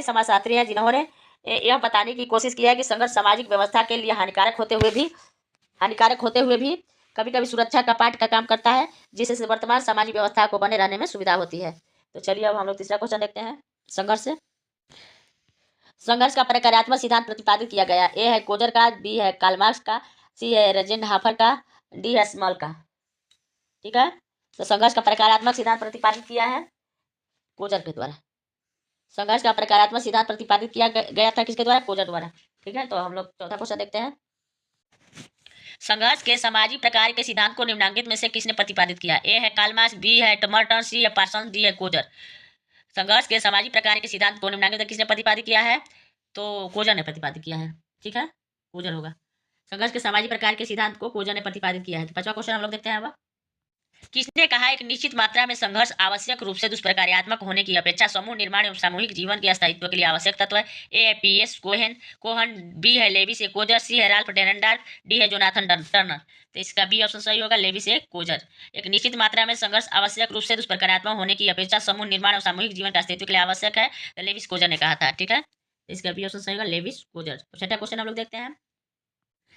समाजशास्त्री हैं जिन्होंने यह बताने की कोशिश की है कि संघर्ष सामाजिक व्यवस्था के लिए हानिकारक होते हुए भी कभी कभी सुरक्षा का पाठ का काम करता है, जिससे वर्तमान सामाजिक व्यवस्था को बने रहने में सुविधा होती है। तो चलिए अब हम लोग तीसरा क्वेश्चन देखते हैं। संघर्ष का प्रकार्यात्मक सिद्धांत प्रतिपादित किया गया। ए है कोजर का, बी है कार्ल मार्क्स का, सी है रोजेनहाफर का, डी है स्मॉल का। ठीक है, तो संघर्ष का प्रकार्यात्मक सिद्धांत प्रतिपादित किया है कोजर के द्वारा। संघर्ष का प्रकारात्मक सिद्धांत प्रतिपादित किया गया था किसके द्वारा? कोजर द्वारा। ठीक है, तो हम लोग चौथा क्वेश्चन देखते हैं। संघर्ष के सामाजिक प्रकार के सिद्धांत को निम्नांकित में से किसने प्रतिपादित किया? ए है कार्ल मार्क्स, बी है टर्नर, सी है पार्सन्स, डी है कोजर। संघर्ष के सामाजिक प्रकार के सिद्धांत को निम्नांकित में किसने प्रतिपादित किया है? तो कोजर ने प्रतिपादित किया है। ठीक है, कोजर होगा। संघर्ष के सामाजिक प्रकार के सिद्धांत को कोजर ने प्रतिपादित किया है। तो पांचवा क्वेश्चन हम लोग देखते हैं अब। किसने कहा एक निश्चित मात्रा में संघर्ष आवश्यक रूप से दुष्प्रकार्यात्मक होने की अपेक्षा समूह निर्माण एवं सामूहिक जीवन के स्थायित्व के लिए आवश्यक तत्व है? ए है पीएस कोहन, बी है लेविस ए कोजर, सी है राल्फ डेरेनडॉर्फ, डी है जोनाथन टर्नर। तो इसका बी ऑप्शन सही होगा, लेविस ए कोजर। एक निश्चित मात्रा में संघर्ष आवश्यक रूप से दुष्प्रकार्यात्मक होने की अपेक्षा समूह निर्माण और सामूहिक जीवन के अस्तित्व के लिए आवश्यक है, तो लेविस कोजर ने कहा था। ठीक है, इसका बी ऑप्शन सही होगा, लेविस कोजर। छठा क्वेश्चन हम लोग देखते हैं।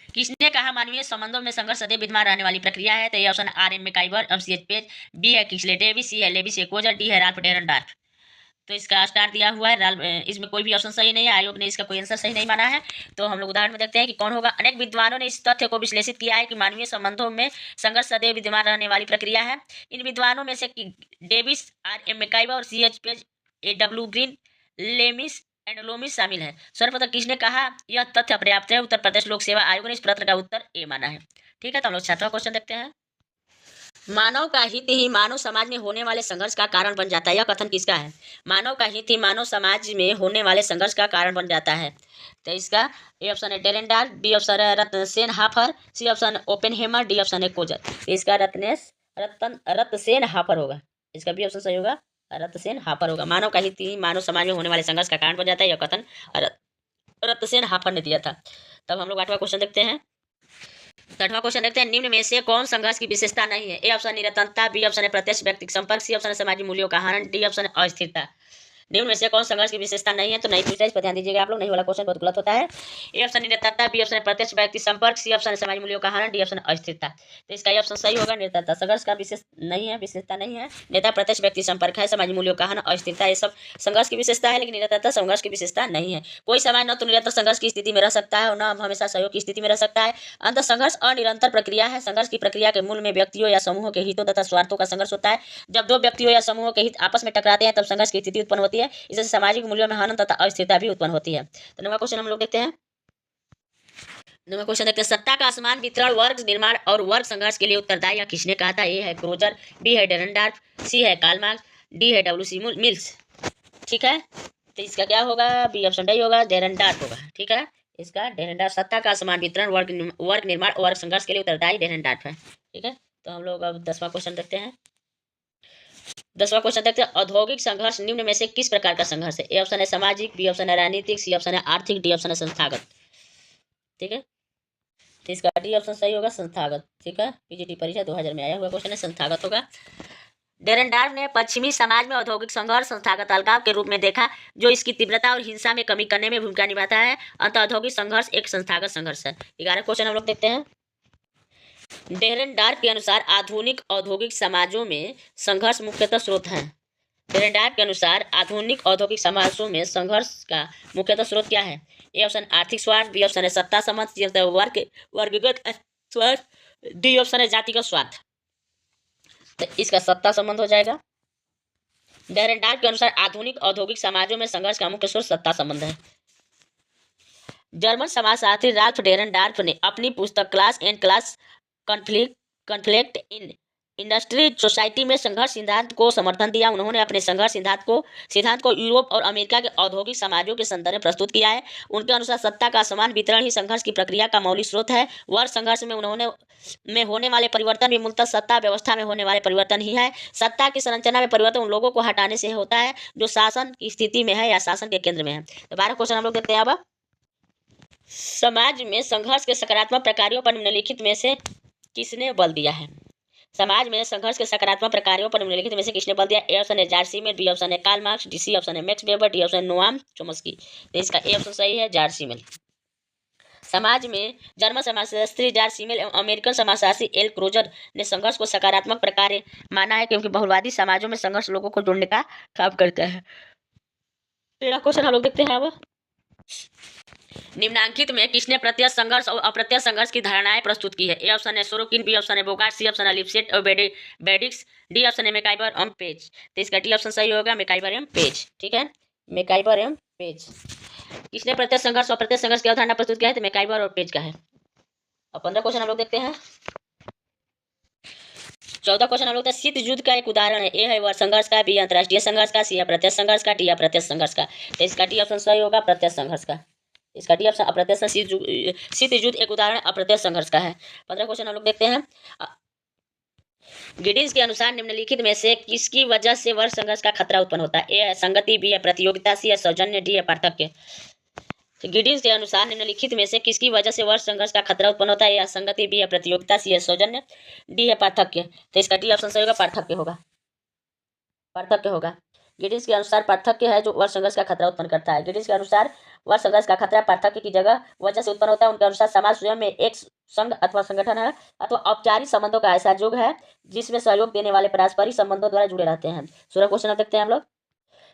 किसने कहा मानवीय संबंधों में संघर्ष सदैव विद्यमान रहने वाली प्रक्रिया है? तो ये option R M MacIver, C H Page, B है किक्सले डेविस, सी है लेविस ए कोजर, डी है राल्फ डेरेनडॉर्फ। तो इसका स्टार दिया हुआ है, इसमें कोई भी ऑप्शन सही नहीं है। आयोग ने इसका कोई आंसर सही नहीं माना है। तो हम लोग उदाहरण में देखते हैं कि कौन होगा। अनेक विद्वानों ने इस तथ्य को विश्लेषित किया है कि मानवीय संबंधों में संघर्ष सदैव विद्यमान रहने वाली प्रक्रिया है। इन विद्वानों में से डेविस, आर एम मैकइवर और C H Page, A W Green, लेमिस एंड लोमिस शामिल है। सर्वप्रथम किसने कहा यह तथ्य पर्याप्त है? उत्तर प्रदेश लोक सेवा आयोग ने इस प्रश्न का उत्तर ए माना है। ठीक है, तो हम लोग छठवां क्वेश्चन देखते हैं। मानव का हित ही मानव समाज में होने वाले संघर्ष का कारण बन जाता है, यह कथन किसका है? मानव का हित ही मानव समाज में होने वाले संघर्ष का कारण बन जाता है। तो इसका ए ऑप्शन है डेरेनडॉर्फ, बी ऑप्शन है रत्सेनहाफर, सी ऑप्शन है ओपेनहेमर, डी ऑप्शन है कोजर। तो इसका रत्सेनहाफर होगा। इसका बी ऑप्शन सही होगा, रत्सेनहाफर होगा। मानव का हित ही मानव समाज में होने वाले संघर्ष का कारण बन जाता है, यह कथन रत्सेनहाफर ने दिया था। तब हम लोग आठवां क्वेश्चन देखते हैं। आठवां क्वेश्चन देखते हैं। निम्न में से कौन संघर्ष की विशेषता नहीं है? ए ऑप्शन निरंतरता, बी ऑप्शन है प्रत्यक्ष व्यक्तिगत संपर्क, सी ऑप्शन है सामाजिक मूल्यों का हनन, डी ऑप्शन है अस्थिरता। निम्न में से कौन संघर्ष की विशेषता नहीं है? तो नहीं पूछा, इस पर ध्यान दीजिएगा आप लोग, नहीं वाला क्वेश्चन बहुत गलत होता है। ए ऑप्शन नेतृत्व, बी ऑप्शन प्रत्यक्ष व्यक्ति संपर्क, सी ऑप्शन समाज मूल्यों का हनन, डी ऑप्शन अस्थिरता। तो इसका ये ऑप्शन सही होगा, नेतृत्व। संघर्ष का विशेष नहीं है, विशेषता नहीं है। नेता प्रत्यक्ष व्यक्ति संपर्क है, समाज मूल्यों का हनन, अस्थिरता, ये सब संघर्ष की विशेषता है, लेकिन नेतृत्व संघर्ष की विशेषता नहीं है। कोई समाज न तो निरंतर संघर्ष की स्थिति में रह सकता है और न हमेशा सहयोग की स्थिति में रह सकता है। अंत संघर्ष अनिरंतर प्रक्रिया है। संघर्ष की प्रक्रिया के मूल में व्यक्तियों या समूहों के हितों तथा स्वार्थों का संघर्ष होता है। जब दो व्यक्तियों या समूहों के हित आपस में टकराते हैं तब संघर्ष की स्थिति उत्पन्न होती है। इससे सामाजिक मूल्यों में हनन तथा अस्थिरता भी उत्पन्न होती है। तो नवा क्वेश्चन हम लोग देखते हैं। नवा क्वेश्चन देखते हैं, सत्ता का असमान वितरण वर्ग निर्माण और वर्ग संघर्ष के लिए उत्तरदायी किसने कहा था? ए है क्रोजर, बी है डेरेनडार्फ, सी है कार्ल मार्क्स, डी है डब्ल्यू.सी. मिल्स। ठीक है, तो इसका क्या होगा? बी ऑप्शन डी होगा, डेरेनडार्फ होगा। ठीक है, इसका डेरेनडार्फ, सत्ता का असमान वितरण वर्ग निर्माण और वर्ग संघर्ष के लिए उत्तरदायी डेरेनडार्फ है। ठीक है, तो हम लोग अब 10वां क्वेश्चन देखते हैं। 10वां क्वेश्चन देखते हैं, औद्योगिक संघर्ष निम्न में से किस प्रकार का संघर्ष है? ए ऑप्शन है सामाजिक, बी ऑप्शन है राजनीतिक, सी ऑप्शन है आर्थिक, डी ऑप्शन है संस्थागत। ठीक है, तो इसका डी ऑप्शन सही होगा, संस्थागत। ठीक है, पीजीटी परीक्षा 2000 में आया हुआ क्वेश्चन है, संस्थागत होगा। डेरेनडार्फ ने पश्चिमी समाज में औद्योगिक संघर्ष संस्थागत अलगाव के रूप में देखा, जो इसकी तीव्रता और हिंसा में कमी करने में भूमिका निभाता है। अंत औद्योगिक संघर्ष एक संस्थागत संघर्ष है। 11 क्वेश्चन हम लोग देखते हैं। डेरेनडार्फ के अनुसार आधुनिक औद्योगिक समाजों में संघर्ष मुख्यतः स्रोत है। डेरेनडार्फ के अनुसार आधुनिक औद्योगिक समाजों में संघर्ष का मुख्यतः स्रोत क्या है? ए ऑप्शन आर्थिक स्वार्थ, बी ऑप्शन है सत्ता संबंध, सी ऑप्शन वर्गगत स्वार्थ, डी ऑप्शन है जातिगत स्वार्थ। तो इसका सत्ता संबंध हो जाएगा। डेरेनडार्फ के अनुसार आधुनिक औद्योगिक समाजों में संघर्ष का मुख्य स्रोत सत्ता संबंध है। जर्मन समाजशास्त्री राल्फ डेरेनडार्फ ने अपनी पुस्तक class and class conflict in industry society में संघर्ष सिद्धांत को समर्थन दिया। उन्होंने अपने संघर्ष सिद्धांत को यूरोप और अमेरिका के औद्योगिक समाजों के संदर्भ में प्रस्तुत किया है। उनके अनुसार सत्ता का समान वितरण ही संघर्ष की प्रक्रिया का मौलिक स्रोत है। वर्ग संघर्ष में होने वाले परिवर्तन भी मूलतः सत्ता व्यवस्था में होने वाले परिवर्तन ही है। सत्ता की संरचना में परिवर्तन उन लोगों को हटाने से होता है जो शासन की स्थिति में है या शासन के केंद्र में है। तो 12 क्वेश्चन हम लोग देखते हैं। अब समाज में संघर्ष के सकारात्मक प्रकारों पर निम्नलिखित में से किसने बल दिया है? समाज में संघर्ष के सकारात्मक प्रकारों पर निम्नलिखित में से किसने बल दिया? ए ऑप्शन है जॉर्ज सीमेल, बी ऑप्शन है Karl Marx, D C option है Max Weber, D option Noam Chomsky. तो इसका ए ऑप्शन सही है, जॉर्ज सीमेल। समाज में जर्मन समाजशास्त्री जॉर्ज सीमेल एवं अमेरिकन समाजशास्त्री एल क्रोजर ने संघर्ष को सकारात्मक प्रकार माना है, क्योंकि बहुवादी समाजों में संघर्ष लोगों को जोड़ने का काम करता है। 13 क्वेश्चन हम लोग देखते हैं। अब निम्नांकित में किसने प्रत्यक्ष संघर्ष और अप्रत्यक्ष संघर्ष की धारणाएं प्रस्तुत की है? ए ऑप्शन है सोरोकिन, बी ऑप्शन है बोगार्ट, सी ऑप्शन है लिपसेट और बेडिक्स, डी ऑप्शन है मैकाइबर एम पेज। तो इसका डी ऑप्शन सही होगा, मैकाइबर एम पेज। ठीक है, मैकाइबर एम पेज। किसने प्रत्यक्ष संघर्ष और अप्रत्यक्ष संघर्ष की अवधारणा प्रस्तुत किया है? तो मैकाइबर और पेज का है। अब 15 क्वेश्चन हम लोग देखते हैं। 14 क्वेश्चन हम लोग शीत युद्ध का एक उदाहरण है। ए है वर्ग संघर्ष का, बी अंतरराष्ट्रीय संघर्ष का, सी अप्रत्यक्ष संघर्ष का, डी अप्रत्यक्ष संघर्ष का। तो इसका डी ऑप्शन सही होगा, प्रत्यक्ष संघर्ष का। इसका डी ऑप्शन अप्रत्यक्ष शीत युद्ध एक उदाहरण अप्रत्यक्ष संघर्ष का है। 15 क्वेश्चन हम लोग देखते हैं। गिडिंस के अनुसार निम्नलिखित में से किसकी वजह से वर्ग संघर्ष का खतरा उत्पन्न होता है? ए है संगति, बी है प्रतियोगिता, सी है सौजन्य, डी है पार्थक्य। गिडिंस के अनुसार निम्नलिखित में से किसकी वजह से वर्ग संघर्ष का खतरा उत्पन्न होता है? ए संगति, बी है प्रतियोगिता, सी है सौजन्य, डी है पार्थक्य। तो इसका डी ऑप्शन सही होगा, पार्थक्य होगा, पार्थक्य होगा। गिडिंस के अनुसार पार्थक्य है जो वर्ग संघर्ष का खतरा उत्पन्न करता है। गिडिंस के अनुसार वर्ग संघर्ष का खतरा पार्थक्य की जगह वजह से उत्पन्न होता है। उनके अनुसार समाज स्वयं में एक संघ अथवा संगठन है अथवा औपचारिक संबंधों का ऐसा युग है जिसमें सहयोग देने वाले पारस्परिक संबंधों द्वारा जुड़े रहते हैं। 16 क्वेश्चन देखते हैं हम लोग।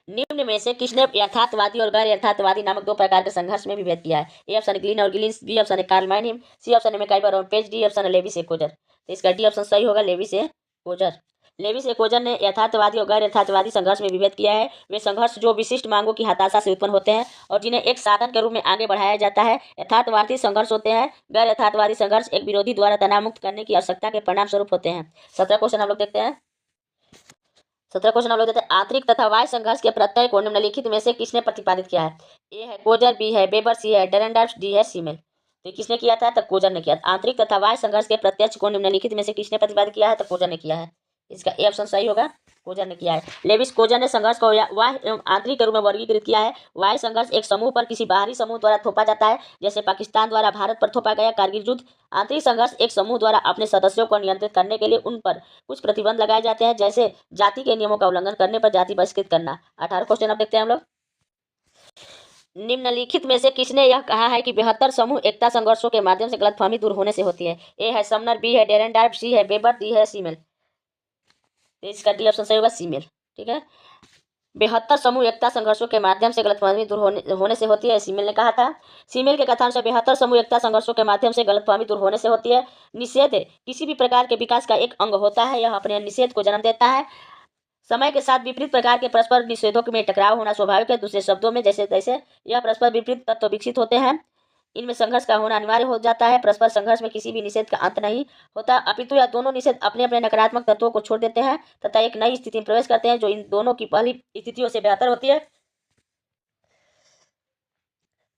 निम्न में से किसने यथार्थवादी और गैर यथार्थवादी नामक दो प्रकार के संघर्ष में विभेद किया है? ए ऑप्शन ग्लीन और गिलिंस, बी ऑप्शन है कार्ल माइनहिम, सी ऑप्शन है मैकाइबर और पेज, डी ऑप्शन है लेविस ए कोजर। तो इसका डी ऑप्शन सही होगा, Levi's A Coser. Levi's A Coser ने यथार्थवादी और गैर यथार्थवादी संघर्ष में विभेद किया है। वे संघर्ष जो विशिष्ट मांगों की हताशा से उत्पन्न होते हैं और जिन्हें एक साधन के रूप में आगे बढ़ाया जाता है, यथार्थवादी संघर्ष होते हैं। गैर यथार्थवादी संघर्ष एक विरोधी द्वारा तनाव मुक्त करने की आवश्यकता के परिणाम स्वरूप होते हैं। 17 क्वेश्चन हम लोग देखते हैं। 17 क्वेश्चन हम लोग देखते हैं। आंतरिक तथा बाह्य संघर्ष के प्रत्यय को निम्नलिखित में से किसने प्रतिपादित किया है? ए है कोजर, बी है वेबर, सी है डेरेनडार्फ, डी है सीमेल। तो किसने किया था? तो कोजर ने किया। आंतरिक तथा बाह्य संघर्ष के प्रत्यक्ष को निम्नलिखित में से किसने प्रतिपादित किया है? तो कोजर ने किया है। इसका ए ऑप्शन सही होगा, कोजर ने किया है। लेविस कोजर ने संघर्ष को बाह्य एवं आंतरिक के रूप में वर्गीकृत किया है। बाह्य संघर्ष एक समूह पर किसी बाहरी समूह द्वारा थोपा जाता है, जैसे पाकिस्तान द्वारा भारत पर थोपा गया कारगिल युद्ध। आंतरिक संघर्ष एक समूह द्वारा अपने सदस्यों को नियंत्रित करने के लिए उन पर कुछ प्रतिबंध लगाए जाते हैं, जैसे जाति के नियमों का उल्लंघन करने पर जाति बहिष्कृत करना। 18 क्वेश्चन अब देखते हैं हम लोग। निम्नलिखित में से किसने यह कहा है कि 72 समूह एकता संघर्षों के माध्यम से गलतफहमी दूर होने से होती है? ए है समनर, बी है डेरेनडार्फ, सी है वेबर, डी है सीमेल। तो इसका डी ऑप्शन सही होगा, सीमेल। ठीक है, 72 समूह एकता संघर्षों के माध्यम से गलतफहमी दूर होने से होती है, सीमेल ने कहा था। सीमेल के कथन से 72 समूह एकता संघर्षों के माध्यम से गलतफहमी दूर होने से होती है। निषेध किसी भी प्रकार के विकास का एक अंग होता है, यह अपने निषेध को जन्म देता है। समय के साथ विपरीत प्रकार के परस्पर निषेधों में टकराव होना स्वाभाविक है। दूसरे शब्दों में जैसे तैसे यह परस्पर विपरीत तत्व विकसित होते हैं, इनमें संघर्ष का होना अनिवार्य हो जाता है। परस्पर संघर्ष में किसी भी निषेध का अंत नहीं होता, अपितु यह दोनों निषेध अपने अपने नकारात्मक तत्वों को छोड़ देते हैं तथा एक नई स्थिति में प्रवेश करते हैं जो इन दोनों की पहली स्थितियों से बेहतर होती है।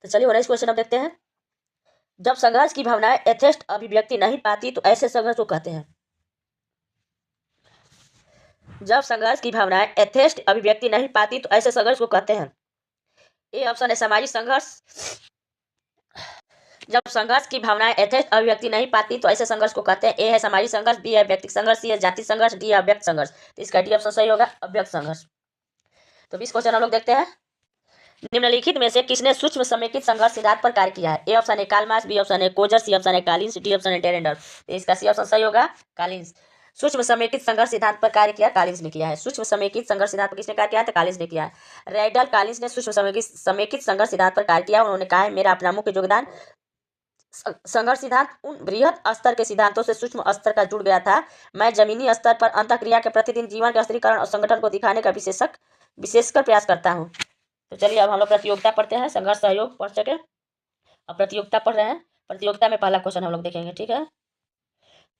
तो चलिए 19 क्वेश्चन अब देखते हैं। जब संघर्ष की भावनाएं यथेष्ट अभिव्यक्ति नहीं पाती तो ऐसे संघर्ष को कहते हैं। जब संघर्ष की भावनाएं यथेष्ट अभिव्यक्ति नहीं पाती तो ऐसे संघर्ष को कहते हैं। ए ऑप्शन है सामाजिक संघर्ष। जब संघर्ष की भावनाएं यथेष्ट अभिव्यक्ति नहीं पाती तो ऐसे संघर्ष को कहते हैं। ए है सामाजिक संघर्ष, बी है व्यक्तिगत संघर्ष, सी है जाति संघर्ष, डी है अव्यक्त संघर्ष। तो इसका डी ऑप्शन सही होगा, अव्यक्त संघर्ष। तो 20 क्वेश्चन हम लोग देखते हैं। निम्नलिखित में से किसने सूक्ष्म समेकित संघर्ष सिद्धांत पर कार्य किया है? ए ऑप्शन है कार्ल मार्क्स, बी ऑप्शन है कोजर, सी ऑप्शन है कॉलिन्स, डी ऑप्शन है डेरेनडर्फ। तो इसका सी ऑप्शन सही होगा, कॉलिन्स। सूक्ष्म समेकित संघर्ष सिद्धांत पर कार्य किया कॉलिन्स ने किया है। सूक्ष्म समेकित संघर्ष सिद्धांत पर किसने कार्य किया है? तो कॉलिन्स ने किया है। रैडल कॉलिन्स ने सूक्ष्म समेकित संघर्ष सिद्धांत पर कार्य किया। उन्होंने कहा है मेरा अपना मुख्य योगदान संघर्ष सिद्धांत उन बृहद स्तर के सिद्धांतों से सूक्ष्म स्तर का जुड़ गया था। मैं जमीनी स्तर पर अंतःक्रिया के प्रतिदिन जीवन के स्थिरीकरण और संगठन को दिखाने का विशेषकर प्रयास करता हूँ। तो चलिए अब हम लोग प्रतियोगिता पढ़ते हैं। संघर्ष सहयोग पढ़ सके, अब प्रतियोगिता पढ़ रहे हैं। प्रतियोगिता में पहला क्वेश्चन हम लोग देखेंगे। ठीक है,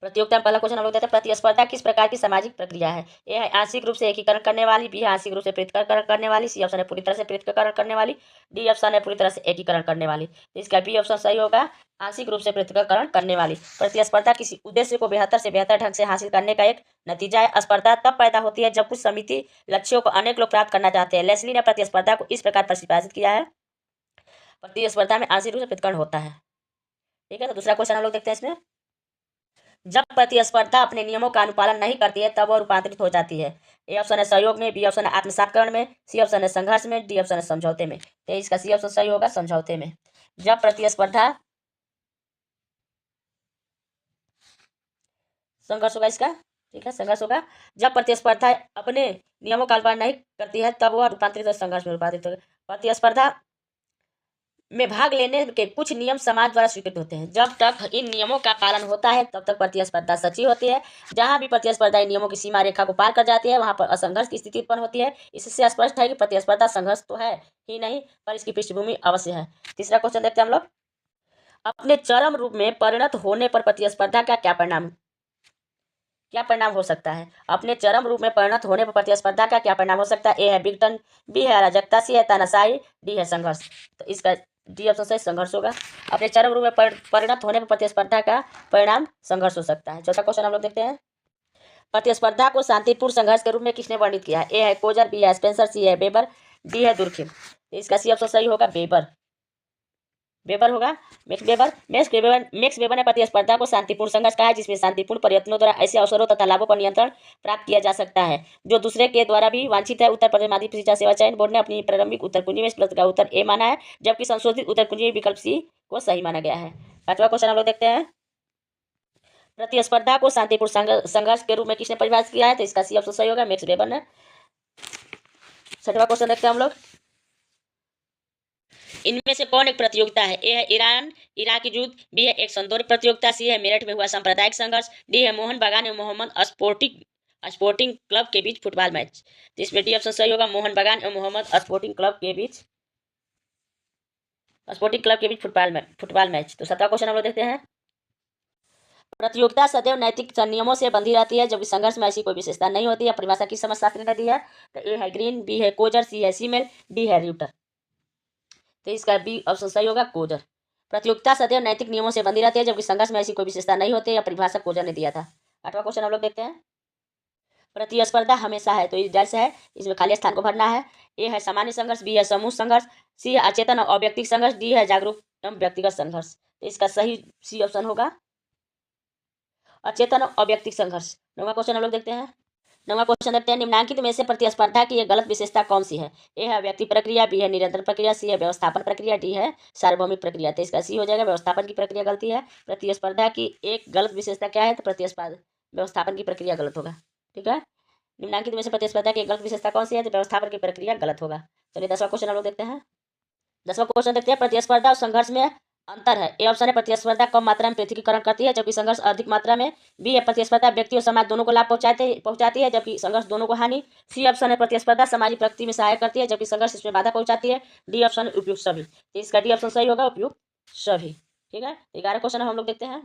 प्रतियोगिता में पहला क्वेश्चन हम लोग देते हैं, प्रतिस्पर्धा किस प्रकार की सामाजिक प्रक्रिया है? ए है आंशिक रूप से एकीकरण करने वाली, बी है आंशिक रूप से पृथक्करण करने वाली, सी ऑप्शन है पूरी तरह से पृथक्करण करने वाली, डी ऑप्शन है पूरी तरह से एकीकरण करने वाली। तो इसका बी ऑप्शन सही होगा, आंशिक रूप से पृथक्करण करने वाली। प्रतिस्पर्धा किसी उद्देश्य को बेहतर से बेहतर ढंग से हासिल करने का एक नतीजा है। स्पर्धा तब पैदा होती है जब कुछ समिति लक्ष्यों को अनेक लोग प्राप्त करना चाहते हैं। लेस्ली ने प्रतिस्पर्धा को इस प्रकार परिभाषित किया है, प्रतिस्पर्धा में आंशिक रूप से पृथक्करण होता है। ठीक है, तो दूसरा क्वेश्चन हम लोग देखते हैं इसमें। जब प्रतिस्पर्धा अपने नियमों का अनुपालन नहीं करती है तब वह रूपांतरित हो जाती है। ए ऑप्शन है सहयोग में, बी ऑप्शन है आत्मसातकरण में, सी ऑप्शन है संघर्ष में, डी ऑप्शन है समझौते में। तो इसका सी ऑप्शन सही होगा, समझौते में। जब प्रतिस्पर्धा संघर्ष होगा इसका। ठीक है, संघर्ष होगा। जब प्रतिस्पर्धा अपने नियमों का अनुपालन नहीं करती है तब वह रूपांतरित संघर्ष में रूपांतरित होगा। प्रतिस्पर्धा में भाग लेने के कुछ नियम समाज द्वारा स्वीकृत होते हैं। जब तक इन नियमों का पालन होता है तब तक प्रतिस्पर्धा सच्ची होती है। जहां भी प्रतिस्पर्धा इन नियमों की सीमा रेखा को पार कर जाती है वहां पर असंघर्ष की स्थिति उत्पन्न होती है। इससे स्पष्ट है कि प्रतिस्पर्धा संघर्ष तो है ही नहीं पर इसकी पृष्ठभूमि अवश्य है। तीसरा क्वेश्चन देखते हैं हम लोग। अपने चरम रूप में परिणत होने पर प्रतिस्पर्धा का क्या परिणाम हो सकता है? अपने चरम रूप में परिणत होने पर प्रतिस्पर्धा का क्या परिणाम हो सकता है? ए है विघटन, बी है अराजकता, सी है तानाशाही, डी है संघर्ष। तो इसका डी ऑप्शन सही संघर्ष होगा। अपने चरम रूप में परिणत होने पर प्रतिस्पर्धा का परिणाम संघर्ष हो सकता है। चौथा क्वेश्चन हम लोग देखते हैं। प्रतिस्पर्धा को शांतिपूर्ण संघर्ष के रूप में किसने वर्णित किया है? ए है कोजर, बी है स्पेंसर, सी है वेबर, डी है दुर्खिम। तो इसका सी ऑप्शन सही होगा, वेबर होगा, मैक्स वेबर ने प्रतिस्पर्धा को शांतिपूर्ण संघर्ष कहा है, जिसमें शांतिपूर्ण प्रयत्नों द्वारा ऐसे अवसरों तथा लाभों पर नियंत्रण प्राप्त किया जा सकता है जो दूसरे के द्वारा भी वांछित है। उत्तर प्रदेश माध्यमिक शिक्षा सेवा चयन बोर्ड ने अपनी प्रारंभिक उत्तर कुंजी में इस प्रश्न का उत्तर ए माना है, जबकि संशोधित उत्तर कुंजी विकल्प सी को सही माना गया है। पांचवा क्वेश्चन हम लोग देखते हैं। प्रतिस्पर्धा को शांतिपूर्ण संघर्ष के रूप में किसने परिभाषित किया है? तो इसका सी ऑप्शन सही होगा, मैक्स वेबर ने। छठवां क्वेश्चन देखते हैं हम लोग। इनमें से कौन एक प्रतियोगिता है? ए है ईरान इराक की युद्ध, बी है एक संदौर प्रतियोगिता, सी है मेरठ में हुआ सांप्रदायिक संघर्ष, डी है मोहन बागान एवं मोहम्मद स्पोर्टिंग क्लब के बीच फुटबॉल मैच। इसमें डी ऑप्शन सही होगा, मोहन बागान एवं मोहम्मद स्पोर्टिंग क्लब के बीच फुटबॉल मैच। तो 7वां क्वेश्चन हम लोग देखते हैं। प्रतियोगिता सदैव नैतिक नियमों से बंधी रहती है जबकि संघर्ष में ऐसी कोई विशेषता नहीं होती है। परिभाषा किस समाजशास्त्री ने दी है? तो ए है ग्रीन, बी है कोजर, सी है सीमेल, डी है र्यूटर। तो इसका बी ऑप्शन सही होगा, कोजर। प्रतियोगिता सदैव नैतिक नियमों से बंधी रहती है जबकि संघर्ष में ऐसी कोई विशेषता नहीं होती है, यह परिभाषा कोजर ने दिया था। 8वां क्वेश्चन हम लोग देखते हैं। प्रतिस्पर्धा हमेशा है, तो इस से है, इसमें खाली स्थान को भरना है। ए है सामान्य संघर्ष, बी है समूह संघर्ष, सी है अचेतन और अव्यक्तिक संघर्ष, डी है जागरूक एवं व्यक्तिगत संघर्ष। तो इसका सही सी ऑप्शन होगा अचेतन और अव्यक्तिक संघर्ष। नौवां क्वेश्चन हम लोग देखते हैं। नौवां क्वेश्चन देखते हैं, निम्नलिखित में से प्रतिस्पर्धा की एक गलत विशेषता कौन सी है? ए है व्यक्ति प्रक्रिया, बी है निरंतर प्रक्रिया, सी है व्यवस्थापन प्रक्रिया, डी है सार्वभौमिक प्रक्रिया। तो इसका सी हो जाएगा, व्यवस्थापन की प्रक्रिया गलती है। प्रतिस्पर्धा की एक गलत विशेषता क्या है? तो प्रतिस्पर्धा व्यवस्थापन की प्रक्रिया गलत होगा। ठीक है, निम्नलिखित में से प्रतिस्पर्धा की एक गलत विशेषता कौन सी है? तो व्यवस्थापन की प्रक्रिया गलत होगा। चलिए 10वां क्वेश्चन हम लोग देखते हैं। 10वां क्वेश्चन देखते हैं, प्रतिस्पर्धा और संघर्ष में अंतर है। ए ऑप्शन है प्रतिस्पर्धा कम मात्रा में पृथकीकरण करती है जबकि संघर्ष अधिक मात्रा में। बी है प्रतिस्पर्धा व्यक्ति और समाज दोनों को लाभ पहुंचाती है जबकि संघर्ष दोनों को हानि। सी ऑप्शन है प्रतिस्पर्धा सामाजिक प्रगति में सहायक करती है जबकि संघर्ष इसमें बाधा पहुंचाती है। डी ऑप्शन उपयुक्त सभी। तो इसका डी ऑप्शन सही होगा, उपयुक्त सभी। ठीक है, 11 क्वेश्चन हम लोग देखते हैं।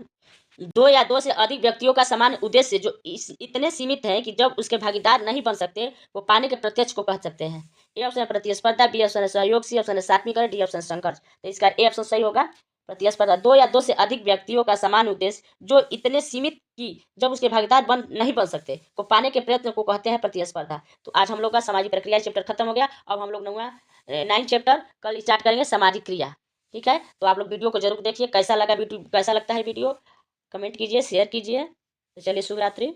दो या दो से अधिक व्यक्तियों का समान उद्देश्य जो इतने सीमित है कि जब उसके भागीदार नहीं बन सकते वो पाने के प्रत्यक्ष को कह सकते हैं। ए ऑप्शन है प्रतिस्पर्धा, बी ऑप्शन है सहयोग, सी ऑप्शन है सात्मीकरण, डी ऑप्शन संघर्ष। तो इसका ए ऑप्शन सही होगा, प्रतिस्पर्धा। दो या दो से अधिक व्यक्तियों का समान उद्देश्य जो इतने सीमित कि जब उसके भागीदार नहीं बन सकते को पाने के प्रयत्न को कहते हैं प्रतिस्पर्धा। तो आज हम लोग का सामाजिक प्रक्रिया चैप्टर खत्म हो गया। अब हम लोग 9वां चैप्टर कल स्टार्ट करेंगे, सामाजिक क्रिया। ठीक है, तो आप लोग वीडियो को जरूर देखिए। कैसा लगता है वीडियो कमेंट कीजिए, शेयर कीजिए। तो चलिए, शुभ रात्रि।